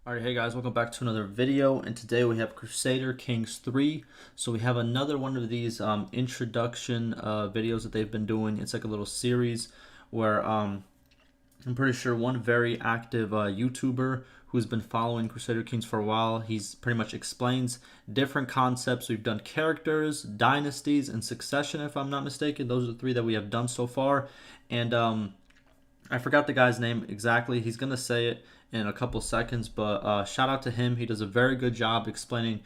Alright, hey guys, welcome back to another video, and today we have Crusader Kings 3. So we have another one of these introduction videos that they've been doing. It's like a little series where I'm pretty sure one very active YouTuber who's been following Crusader Kings for a while, he's pretty much explains different concepts. We've done characters, dynasties, and succession, if I'm not mistaken. Those are the three that we have done so far. And I forgot the guy's name exactly. He's going to say it in a couple seconds, but shout out to him. He does a very good job explaining,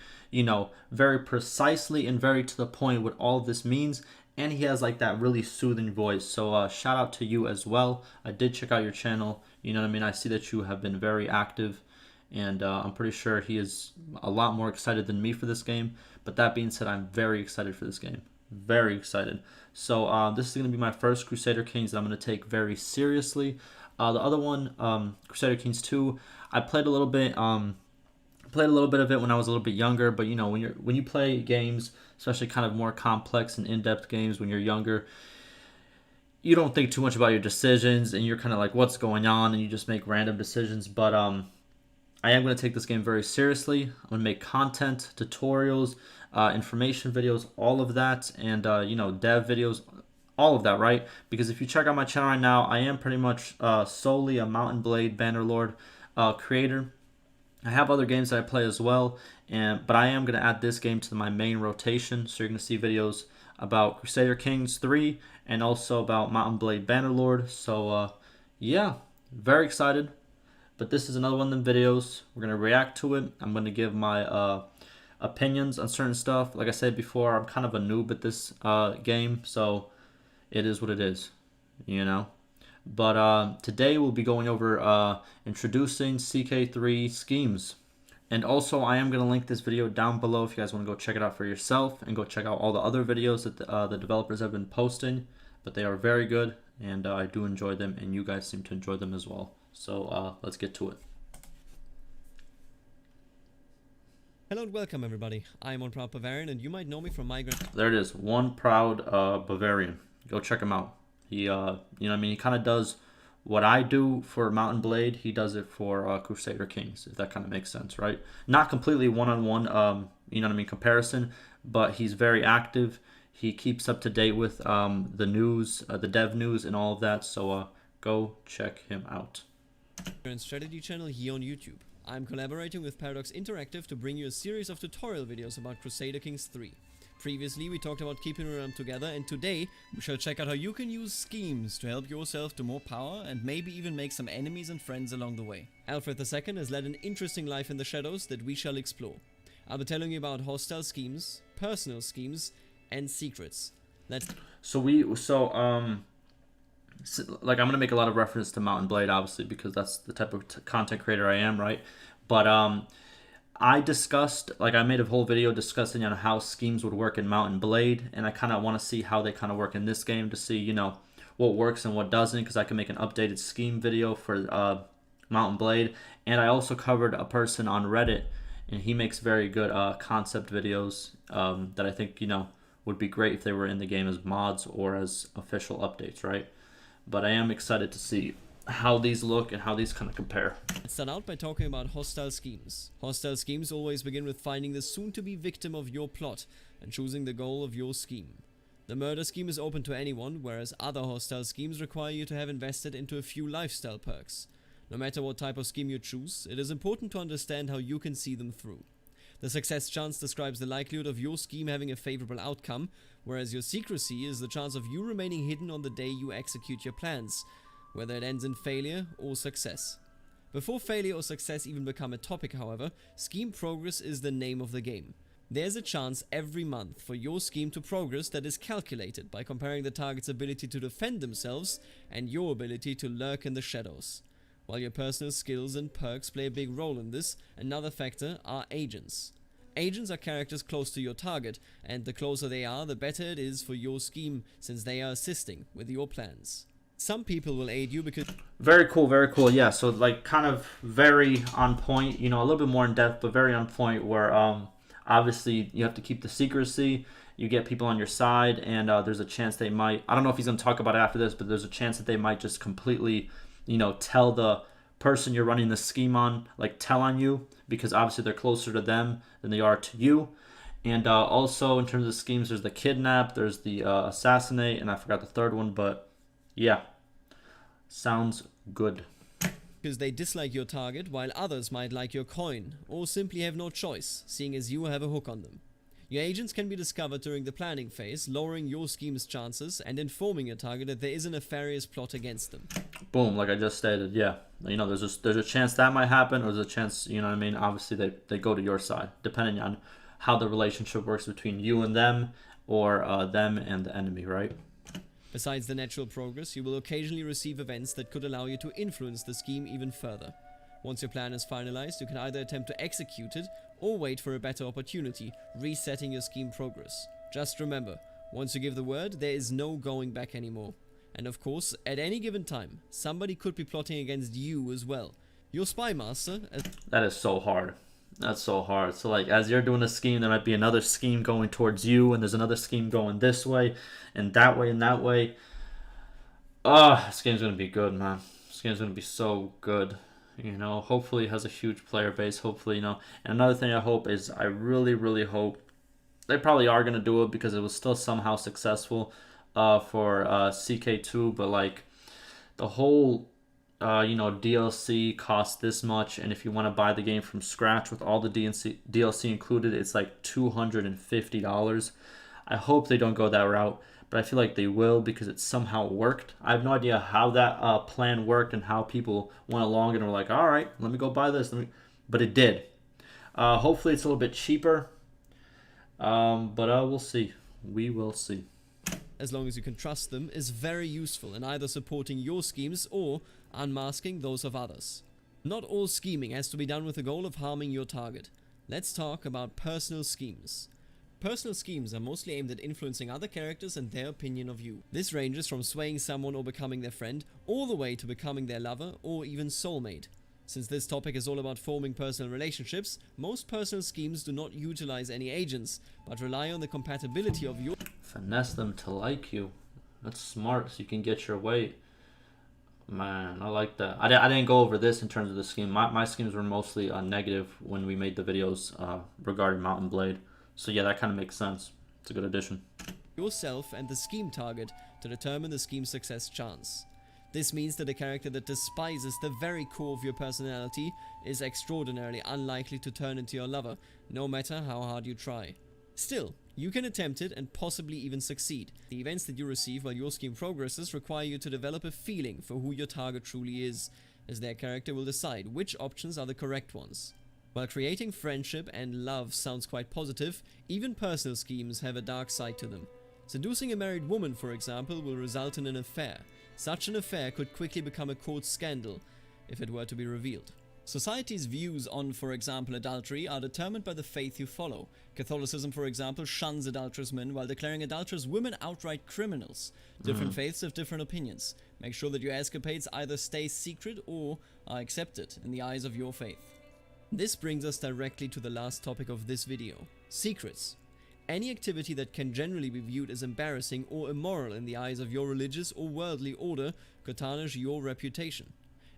very precisely and very to the point what all of this means. And he has like that really soothing voice. So shout out to you as well. I did check out your channel. You know what I mean? I see that you have been very active. And I'm pretty sure he is a lot more excited than me for this game. But that being said, I'm very excited for this game. Very excited. So this is going to be my first Crusader Kings that I'm going to take very seriously. The other one, Crusader Kings 2, I played a little bit. Played a little bit of it when I was a little bit younger. But when you play games, especially kind of more complex and in-depth games when you're younger, you don't think too much about your decisions, and you're kind of like, what's going on, and you just make random decisions. But I am going to take this game very seriously. I'm going to make content, tutorials, information videos, all of that, and dev videos, all of that, right? Because if you check out my channel right now, I am pretty much solely a Mountain Blade Bannerlord creator. I have other games that I play as well, but I am going to add this game to my main rotation. So you're going to see videos about Crusader Kings 3 and also about Mountain Blade Bannerlord. So yeah, very excited. But this is another one of them videos. We're going to react to it. I'm going to give my opinions on certain stuff. Like I said before, I'm kind of a noob at this game, so it is what it is, But today we'll be going over introducing CK3 schemes. And also, I am going to link this video down below if you guys want to go check it out for yourself and go check out all the other videos that the developers have been posting. But they are very good, and I do enjoy them, and you guys seem to enjoy them as well. So let's get to it. Hello and welcome everybody. I'm One Proud Bavarian, and you might know me from my There it is, One Proud Bavarian. Go check him out. He, he kind of does what I do for Mountain Blade. He does it for Crusader Kings, if that kind of makes sense, right? Not completely one-on-one, comparison, but he's very active. He keeps up to date with the news, the dev news, and all of that. So go check him out. strategy channel here on YouTube. I'm collaborating with Paradox Interactive to bring you a series of tutorial videos about Crusader Kings 3. Previously we talked about keeping a realm together, and today we shall check out how you can use schemes to help yourself to more power and maybe even make some enemies and friends along the way. Alfred II has led an interesting life in the shadows that we shall explore. I'll be telling you about hostile schemes, personal schemes, and secrets. Like, I'm gonna make a lot of reference to Mountain Blade, obviously, because that's the type of content creator I am, right? But I made a whole video discussing how schemes would work in Mountain Blade, and I kind of want to see how they kind of work in this game to see, what works and what doesn't, because I can make an updated scheme video for Mountain Blade. And I also covered a person on Reddit, and he makes very good concept videos that I think, would be great if they were in the game as mods or as official updates, right? But I am excited to see how these look and how these kind of compare. Let's start out by talking about hostile schemes. Hostile schemes always begin with finding the soon-to-be victim of your plot and choosing the goal of your scheme. The murder scheme is open to anyone, whereas other hostile schemes require you to have invested into a few lifestyle perks. No matter what type of scheme you choose, it is important to understand how you can see them through. The success chance describes the likelihood of your scheme having a favorable outcome, whereas your secrecy is the chance of you remaining hidden on the day you execute your plans, whether it ends in failure or success. Before failure or success even become a topic, however, scheme progress is the name of the game. There's a chance every month for your scheme to progress that is calculated by comparing the target's ability to defend themselves and your ability to lurk in the shadows. While your personal skills and perks play a big role in this, another factor are agents. Agents are characters close to your target, and the closer they are, the better it is for your scheme, since they are assisting with your plans. Some people will aid you because... Very cool, very cool. Yeah, so like kind of very on point, a little bit more in depth, but very on point, where obviously you have to keep the secrecy. You get people on your side, and there's a chance they might... I don't know if he's going to talk about it after this, but there's a chance that they might just completely, tell the person you're running the scheme on like tell on you, because obviously they're closer to them than they are to you. And also in terms of schemes, there's the kidnap, there's the assassinate, and I forgot the third one, but yeah, sounds good. Because they dislike your target, while others might like your coin, or simply have no choice, seeing as you have a hook on them. Your agents can be discovered during the planning phase, lowering your scheme's chances and informing your target that there is a nefarious plot against them. Boom, like I just stated, yeah. You know, there's a chance that might happen, or there's a chance, you know what I mean? Obviously, they go to your side, depending on how the relationship works between you and them, or them and the enemy, right? Besides the natural progress, you will occasionally receive events that could allow you to influence the scheme even further. Once your plan is finalized, you can either attempt to execute it or wait for a better opportunity, resetting your scheme progress. Just remember, once you give the word, there is no going back anymore. And of course, at any given time, somebody could be plotting against you as well. Your spy master... That is so hard. That's so hard. So like as you're doing a scheme, there might be another scheme going towards you, and there's another scheme going this way and that way and that way. This game's gonna be good, man. This game's gonna be so good. You know, hopefully it has a huge player base. Hopefully, you know. And another thing I hope is, I really, really hope they probably are gonna do it, because it was still somehow successful for CK2, but like the whole DLC costs this much, and if you want to buy the game from scratch with all the DLC included, it's like $250. I hope they don't go that route, but I feel like they will, because it somehow worked. I have no idea how that plan worked and how people went along and were like, all right, let me go buy this. But it did. Hopefully it's a little bit cheaper, but we'll see. We will see. As long as you can trust them, is very useful in either supporting your schemes or unmasking those of others. Not all scheming has to be done with the goal of harming your target. Let's talk about personal schemes. Personal schemes are mostly aimed at influencing other characters and their opinion of you. This ranges from swaying someone or becoming their friend, all the way to becoming their lover or even soulmate. Since this topic is all about forming personal relationships, most personal schemes do not utilize any agents, but rely on the compatibility of your... Finesse them to like you. That's smart, so you can get your way. Man, I like that. I didn't go over this in terms of the scheme. My schemes were mostly negative when we made the videos regarding Mountain Blade. So yeah, that kind of makes sense. It's a good addition. Yourself and the scheme target to determine the scheme's success chance. This means that a character that despises the very core of your personality is extraordinarily unlikely to turn into your lover, no matter how hard you try. Still, you can attempt it and possibly even succeed. The events that you receive while your scheme progresses require you to develop a feeling for who your target truly is, as their character will decide which options are the correct ones. While creating friendship and love sounds quite positive, even personal schemes have a dark side to them. Seducing a married woman, for example, will result in an affair. Such an affair could quickly become a court scandal if it were to be revealed. Society's views on, for example, adultery are determined by the faith you follow. Catholicism, for example, shuns adulterous men while declaring adulterous women outright criminals. Different faiths have different opinions. Make sure that your escapades either stay secret or are accepted in the eyes of your faith. This brings us directly to the last topic of this video: secrets. Any activity that can generally be viewed as embarrassing or immoral in the eyes of your religious or worldly order could tarnish your reputation.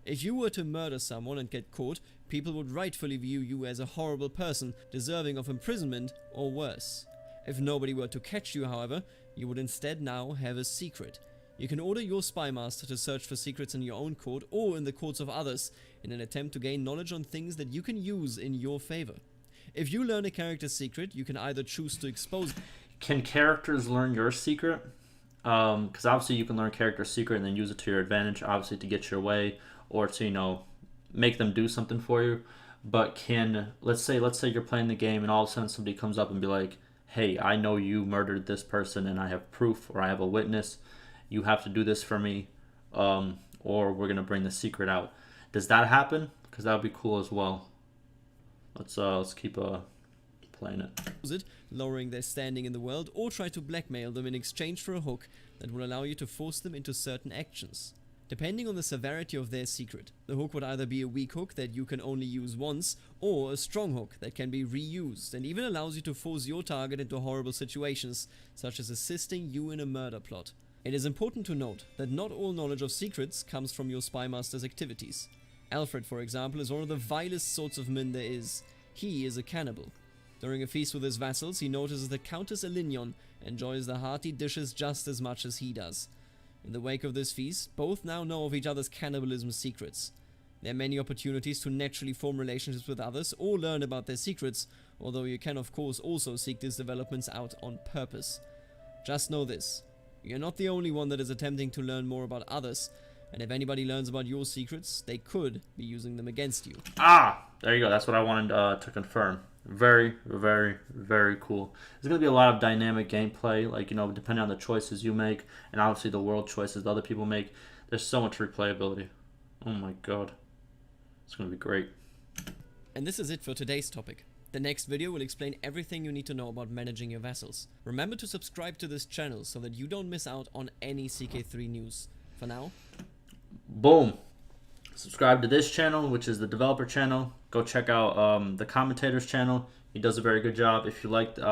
If you were to murder someone and get caught, people would rightfully view you as a horrible person, deserving of imprisonment or worse. If nobody were to catch you, however, you would instead now have a secret. You can order your spy master to search for secrets in your own court or in the courts of others in an attempt to gain knowledge on things that you can use in your favor. If you learn a character's secret, you can either choose to expose... Can characters learn your secret? Because obviously you can learn character's secret and then use it to your advantage, obviously to get your way, or to, you know, make them do something for you. But can, let's say you're playing the game and all of a sudden somebody comes up and be like, hey, I know you murdered this person and I have proof, or I have a witness. You have to do this for me, or we're going to bring the secret out. Does that happen? Because that would be cool as well. Let's keep playing it. Lowering their standing in the world, or try to blackmail them in exchange for a hook that will allow you to force them into certain actions. Depending on the severity of their secret, the hook would either be a weak hook that you can only use once, or a strong hook that can be reused and even allows you to force your target into horrible situations, such as assisting you in a murder plot. It is important to note that not all knowledge of secrets comes from your spy master's activities. Alfred, for example, is one of the vilest sorts of men there is. He is a cannibal. During a feast with his vassals, he notices that Countess Elignon enjoys the hearty dishes just as much as he does. In the wake of this feast, both now know of each other's cannibalism secrets. There are many opportunities to naturally form relationships with others or learn about their secrets, although you can of course also seek these developments out on purpose. Just know this, you're not the only one that is attempting to learn more about others, and if anybody learns about your secrets, they could be using them against you. Ah, there you go. That's what I wanted to confirm. Very, very, very cool. There's going to be a lot of dynamic gameplay, like, you know, depending on the choices you make, and obviously the world choices that other people make. There's so much replayability. Oh my god. It's going to be great. And this is it for today's topic. The next video will explain everything you need to know about managing your vassals. Remember to subscribe to this channel so that you don't miss out on any CK3 news. For now, boom. Subscribe to this channel, which is the developer channel. Go check out the commentator's channel. He does a very good job. If you liked, you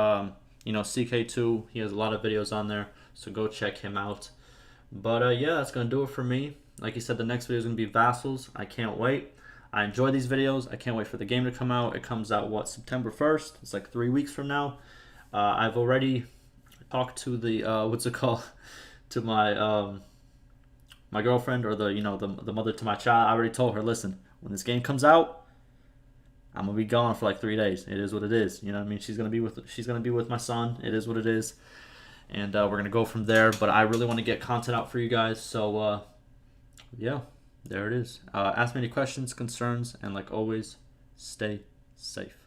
know, CK2, he has a lot of videos on there, so go check him out. But yeah, that's gonna do it for me. Like he said, the next video is gonna be vassals. I can't wait. I enjoy these videos. I can't wait for the game to come out. It comes out, what, September 1st? It's like 3 weeks from now. I've already talked to the what's it called, to my my girlfriend, or the, you know, the mother to my child. I already told her, listen, when this game comes out, I'm gonna be gone for like 3 days. It is what it is. You know what I mean? She's gonna be with my son. It is what it is, and we're gonna go from there. But I really want to get content out for you guys. So yeah, there it is. Ask me any questions, concerns, and like always, stay safe.